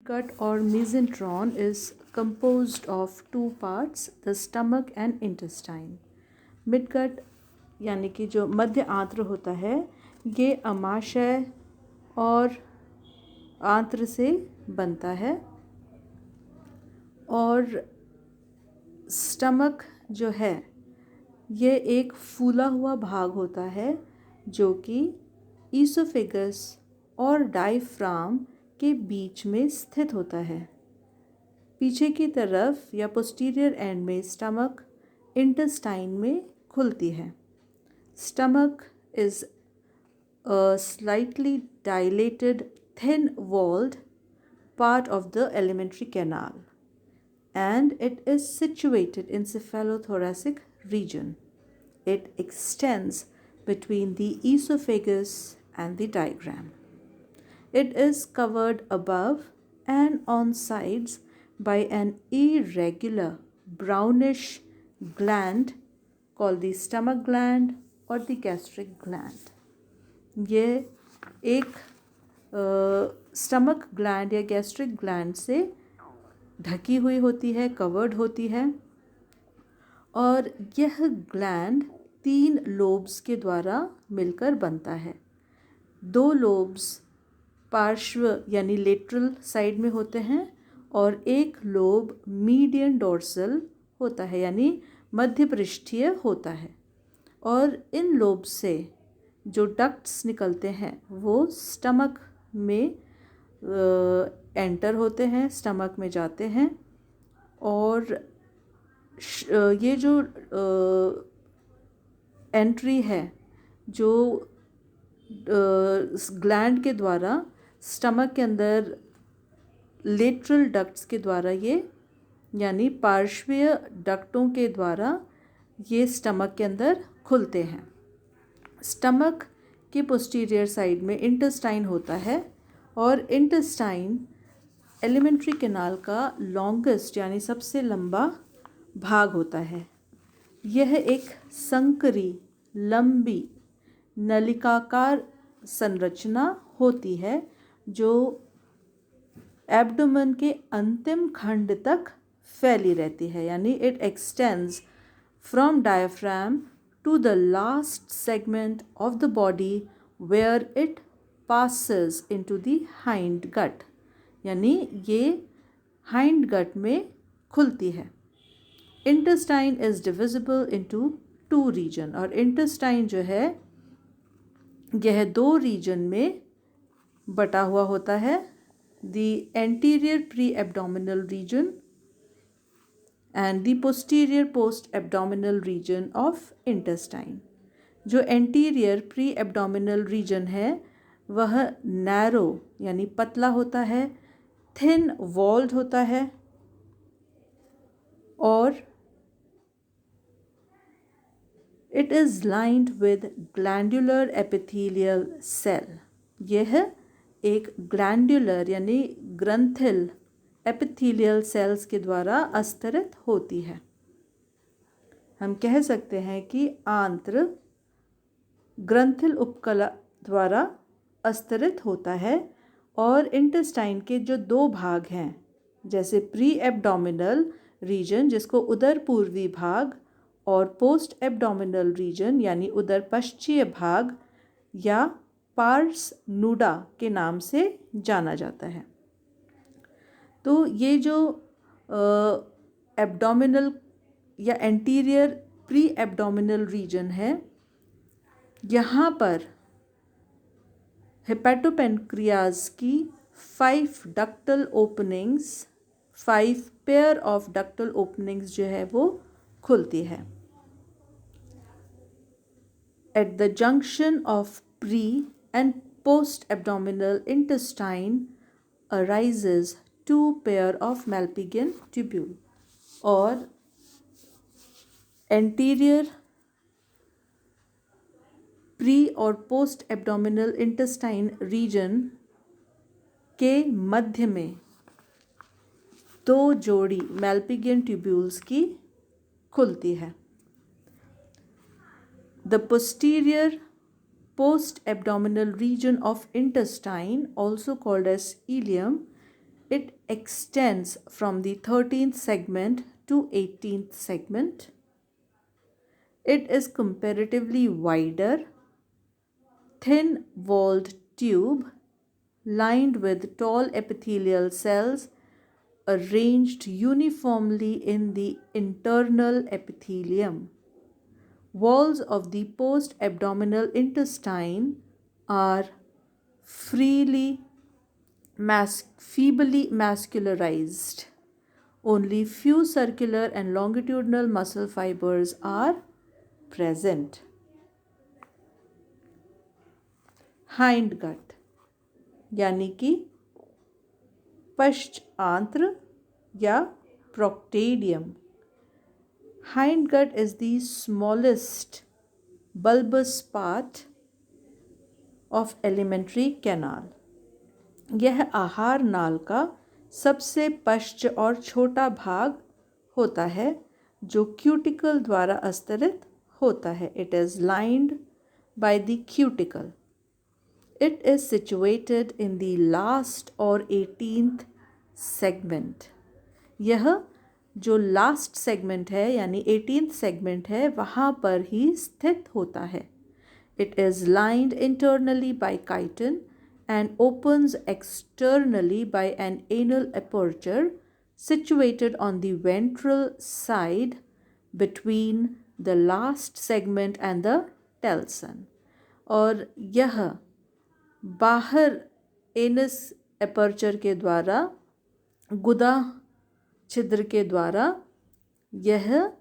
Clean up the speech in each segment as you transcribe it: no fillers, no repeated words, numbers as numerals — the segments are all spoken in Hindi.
Gut or mesenteron is composed of two parts, the stomach and intestine. Midgut यानी कि जो मध्य आंत्र होता है, ये अमाशय और आंत्र से बनता है। और स्टमक जो है ये एक फूला हुआ भाग होता है जो कि ईसोफेगस और डायफ्राम के बीच में स्थित होता है। पीछे की तरफ या पोस्टीरियर एंड में स्टमक इंटेस्टाइन में खुलती है। Stomach is a slightly dilated, thin-walled part of the alimentary canal, and it is situated in cephalothoracic region. It extends between the esophagus and the diaphragm. It is covered above and on sides by an irregular brownish gland called the stomach gland or the gastric gland. ये एक स्टमक ग्लैंड या गैस्ट्रिक ग्लैंड से ढकी हुई होती है, कवर्ड होती है। और यह ग्लैंड 3 लोब्स के द्वारा मिलकर बनता है। 2 लोब्स पार्श्व यानी लेटरल साइड में होते हैं और एक लोब मीडियन डोर्सल होता है यानी मध्य पृष्ठीय होता है। और इन लोब से जो डक्ट्स निकलते हैं वो स्टमक में एंटर होते हैं, स्टमक में जाते हैं। और ये जो एंट्री है जो ग्लैंड के द्वारा स्टमक के अंदर लेटरल डक्ट्स के द्वारा ये यानी पार्श्वीय डक्टों के द्वारा ये स्टमक के अंदर खुलते हैं। स्टमक के पोस्टीरियर साइड में इंटेस्टाइन होता है और इंटेस्टाइन एलिमेंट्री कैनाल का लॉन्गेस्ट यानी सबसे लंबा भाग होता है। यह एक संकरी लंबी नलिकाकार संरचना होती है जो एब्डोमेन के अंतिम खंड तक फैली रहती है यानी it extends from diaphragm to the last segment of the body where it passes into the hind gut यानी ये hind gut में खुलती है। Intestine is divisible into 2 region और intestine जो है यह 2 region में बटा हुआ होता है। The anterior pre-abdominal region and the posterior post-abdominal region of intestine. जो anterior pre-abdominal region है वह narrow यानी पतला होता है, thin walled होता है और it is lined with glandular epithelial cell. यह एक glandular यानी ग्रंथिल एपिथेलियल सेल्स के द्वारा अस्तरित होती है। हम कह सकते हैं कि आंत्र ग्रंथिल उपकला द्वारा अस्तरित होता है और इंटेस्टाइन के जो 2 भाग हैं जैसे प्री एब्डोमिनल रीजन जिसको उदर पूर्वी भाग और पोस्ट एब्डोमिनल रीजन यानी उदर पश्चीय भाग या पार्स नूडा के नाम से जाना जाता है। तो ये जो एब्डोमिनल या एंटीरियर प्री एब्डोमिनल रीजन है यहाँ पर हेपेटोपेनक्रियाज की 5 ductal openings 5 pair of ductal openings जो है वो खुलती है। At the junction of pre and post abdominal intestine arises 2 pair of Malpighian tubule और anterior pre और post abdominal intestine region के मध्य में 2 जोड़ी Malpighian tubules की खुलती है। The posterior post abdominal region of intestine also called as ileum It extends from the 13th segment to 18th segment. It is comparatively wider, thin-walled tube lined with tall epithelial cells arranged uniformly in the internal epithelium. Walls of the post-abdominal intestine are feebly vascularized. Only few circular and longitudinal muscle fibers are present. Hindgut यानी कि पश्चांत्र या proctadium. Hindgut is the smallest bulbous part of alimentary canal. यह आहार नाल का सबसे पश्च और छोटा भाग होता है जो क्यूटिकल द्वारा अस्तरित होता है. It is lined by the cuticle. It is situated in the last or 18th segment. यह जो लास्ट सेगमेंट है यानी 18th सेगमेंट है वहाँ पर ही स्थित होता है. It is lined internally by chitin and opens externally by an anal aperture situated on the ventral side between the last segment and the telson. और यह बाहर एनस एपर्चर के द्वारा गुदा छिद्र के द्वारा यह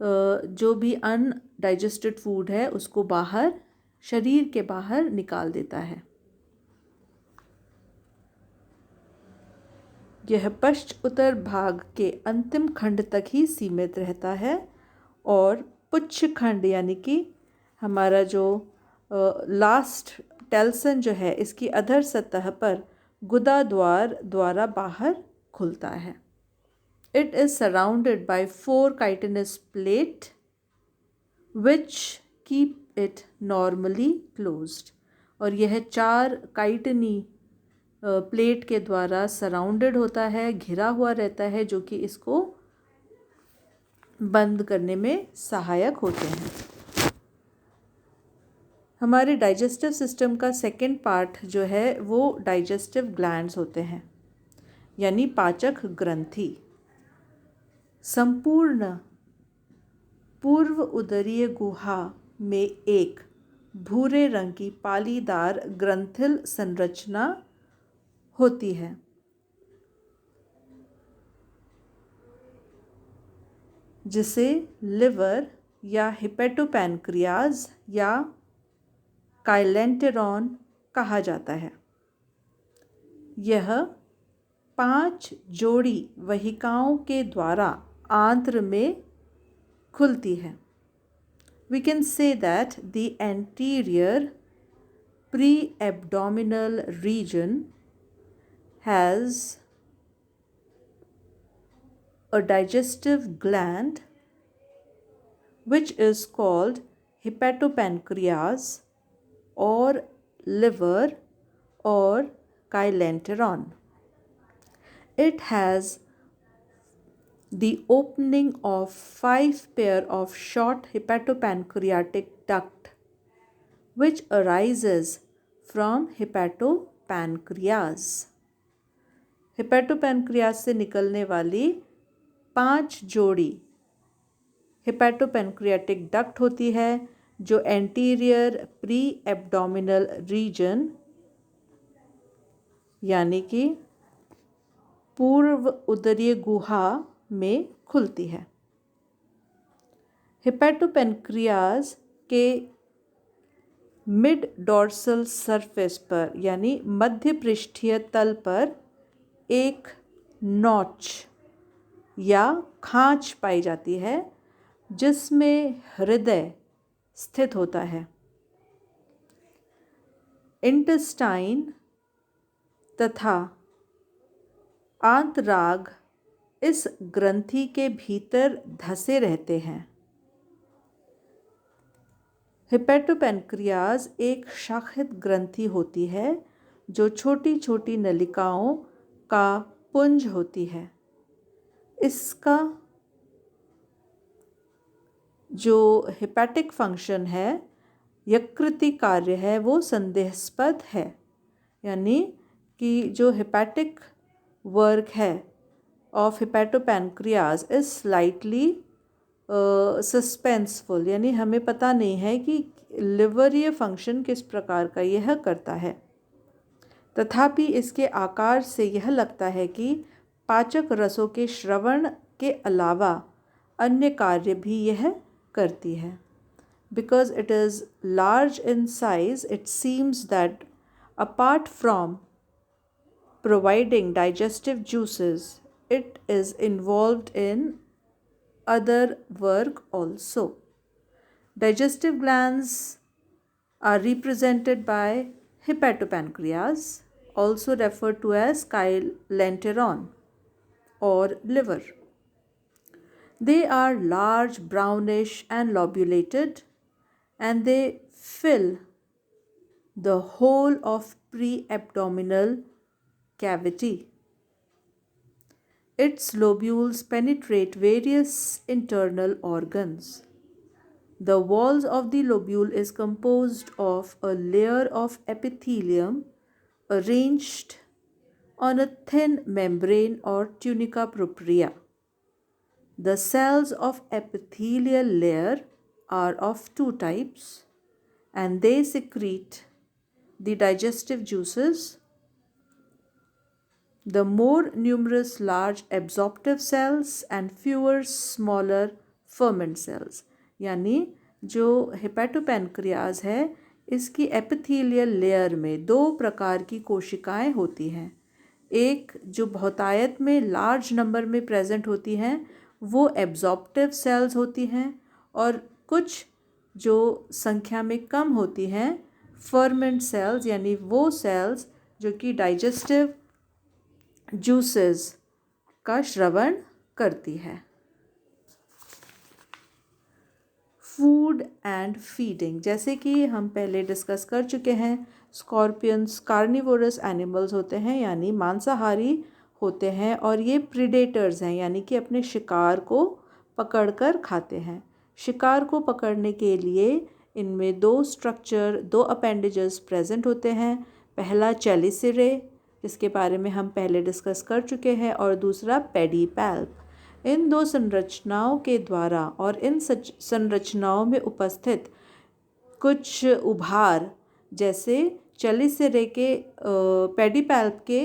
जो भी अनडाइजेस्टेड फूड है उसको बाहर शरीर के बाहर निकाल देता है. यह पश्च उत्तर भाग के अंतिम खंड तक ही सीमित रहता है और पुच्छ खंड यानी कि हमारा जो लास्ट टेल्सन जो है इसकी अधर सतह पर गुदा द्वारा बाहर खुलता है. It is surrounded by 4 chitinous plates which keep it normally closed. और यह 4 काइटनी प्लेट के द्वारा सराउंडेड होता है, घिरा हुआ रहता है, जो कि इसको बंद करने में सहायक होते हैं. हमारे डाइजेस्टिव सिस्टम का सेकेंड पार्ट जो है वो डाइजेस्टिव ग्लैंड्स होते हैं यानी पाचक ग्रंथि. संपूर्ण पूर्व उदरीय गुहा में एक भूरे रंग की पालीदार ग्रंथिल संरचना होती है. जिसे लिवर या हिपेटोपैनक्रियाज या काइलेंटेरॉन कहा जाता है. यह 5 जोड़ी वहिकाओं के द्वारा आंत्र में खुलती है. We can say that the anterior pre-abdominal region has a digestive gland which is called hepatopancreas or liver or kylenteron. It has the opening of 5 pair of short hepatopancreatic duct which arises from hepatopancreas. Hepatopancreas से निकलने वाली 5 जोड़ी hepatopancreatic duct होती है जो anterior pre-abdominal region यानी कि पूर्व उदरीय गुहा में खुलती है. हिपेटोपेनक्रियाज के मिड डॉर्सल सरफेस पर यानी मध्य पृष्ठीय तल पर एक नॉच या खांच पाई जाती है जिसमें हृदय स्थित होता है. इंटेस्टाइन तथा आंतराग इस ग्रंथि के भीतर धसे रहते हैं. हिपेटोपेनक्रियाज एक शाखित ग्रंथि होती है जो छोटी छोटी नलिकाओं का पुंज होती है। इसका जो हेपेटिक फंक्शन है, यकृति कार्य है, वो संदेहास्पद है। यानी कि जो हेपेटिक वर्क है ऑफ हेपेटोपैनक्रियाज इज स्लाइटली सस्पेंसफुल, यानी हमें पता नहीं है कि लिवर ये फंक्शन किस प्रकार का यह करता है। तथापि इसके आकार से यह लगता है कि पाचक रसों के श्रवण के अलावा अन्य कार्य भी यह करती है। Because it is large in size, it seems that apart from providing digestive juices, it is involved in other work also. Digestive glands are represented by hepatopancreas, also referred to as chylentron or liver. They are large, brownish and lobulated, and they fill the whole of pre-abdominal cavity. Its lobules penetrate various internal organs. The walls of the lobule is composed of a layer of epithelium arranged on a thin membrane or tunica propria. The cells of epithelial layer are of two types, and they secrete the digestive juices. The more numerous large absorptive cells and fewer smaller ferment cells. यानी जो हेपेटोपैनक्रियाज है, इसकी एपिथेलियल लेयर में दो प्रकार की कोशिकाएं होती हैं। एक जो बहुतायत में लार्ज नंबर में प्रेजेंट होती हैं वो एब्जॉर्प्टिव सेल्स होती हैं, और कुछ जो संख्या में कम होती हैं फर्मेंट सेल्स, यानी वो सेल्स जो कि डाइजेस्टिव जूसेस का श्रवण करती है। फूड एंड फीडिंग, जैसे कि हम पहले डिस्कस कर चुके हैं, स्कॉर्पियंस कार्निवोरस एनिमल्स होते हैं, यानी मांसाहारी होते हैं, और ये प्रीडेटर्स हैं, यानी कि अपने शिकार को पकड़कर खाते हैं। शिकार को पकड़ने के लिए इनमें दो अपेंडेजेस प्रेजेंट होते हैं। पहला चेलिसिरे, जिसके बारे में हम पहले डिस्कस कर चुके हैं, और दूसरा पेडिपैल्प। इन दो संरचनाओं के द्वारा और इन संरचनाओं में उपस्थित कुछ उभार, जैसे चेलिसिरे के पेडिपैल्प के